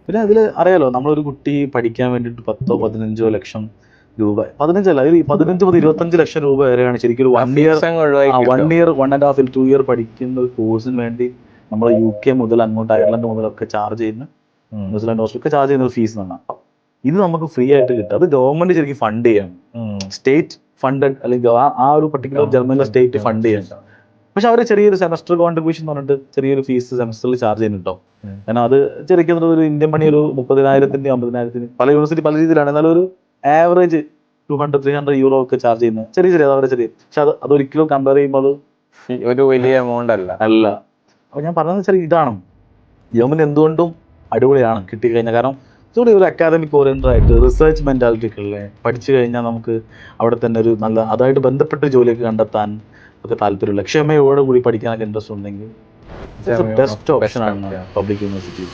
പിന്നെ അതിൽ അറിയാലോ, നമ്മളൊരു കുട്ടി പഠിക്കാൻ വേണ്ടിയിട്ട് 10-15 ലക്ഷം രൂപ, 15 ഒരു 15 മുതൽ 25 ലക്ഷം രൂപ വരെയാണ് ശരിക്കും ഒരു 1 ഇയർ, 1 ഇയർ 1.5 2 ഇയർ പഠിക്കുന്ന ഒരു കോഴ്സിന് വേണ്ടി നമ്മൾ UK മുതൽ അങ്ങോട്ട് അയർലൻഡ് മുതലൊക്കെ ചാർജ് ചെയ്യുന്ന, ന്യൂസിലാൻഡ് ഓസ്ട്രേലിയ ചാർജ് ചെയ്യുന്ന ഒരു ഫീസ് എന്നാണ്. ഇത് നമുക്ക് ഫ്രീ ആയിട്ട് കിട്ടും. അത് ഗവൺമെന്റ് ശരിക്കും ഫണ്ട് ചെയ്യണം, സ്റ്റേറ്റ് ഫണ്ടഡ്, അല്ലെങ്കിൽ ആ ഒരു പർട്ടിക്കുലർ ജർമ്മനിലെ സ്റ്റേറ്റ് ഫണ്ട് ചെയ്യണം. പക്ഷെ അവർ ചെറിയൊരു സെമസ്റ്റർ കോൺട്രിബ്യൂഷൻ എന്ന് പറഞ്ഞിട്ട് ചെറിയൊരു ഫീസ് സെമസ്റ്ററിൽ ചാർജ് ചെയ്യുന്നുണ്ടോ. കാരണം അത് ശരിക്കും ഒരു ഇന്ത്യൻ മണി ഒരു 30,000 50,000 പല യൂണിവേഴ്സിറ്റി പല രീതിയിലാണ്. എന്നാലും ഒരു ആവറേജ് 200-300 euro ഒക്കെ ചാർജ് ചെയ്യുന്നത് ചെറിയ വളരെ ചെറിയ. പക്ഷെ അതൊരിക്കലും കമ്പയർ ചെയ്യുമ്പോൾ ഒരു വലിയ എമൗണ്ട് അല്ല. അപ്പൊ ഞാൻ പറഞ്ഞതെന്ന് വെച്ചാൽ ഇതാണ്, ജർമ്മനി എന്തുകൊണ്ടും അടിപൊളിയാണ് കിട്ടിക്കഴിഞ്ഞാൽ. കാരണം ഇതുകൂടി ഒരു അക്കാദമിക് ഓറിയന്റഡ് ആയിട്ട് റിസർച്ച് മെന്റാലിറ്റി ഒക്കെ ഉള്ളത്, പഠിച്ചു കഴിഞ്ഞാൽ നമുക്ക് അവിടെ തന്നെ ഒരു നല്ല അതായിട്ട് ബന്ധപ്പെട്ട ജോലിയൊക്കെ കണ്ടെത്താൻ ഒക്കെ താല്പര്യമുള്ള, ക്ഷമയോടെ കൂടി പഠിക്കാനൊക്കെ ഇൻട്രസ്റ്റ് ഉണ്ടെങ്കിൽ ബെസ്റ്റ് ഓപ്ഷനാണ് പബ്ലിക് യൂണിവേഴ്സിറ്റി.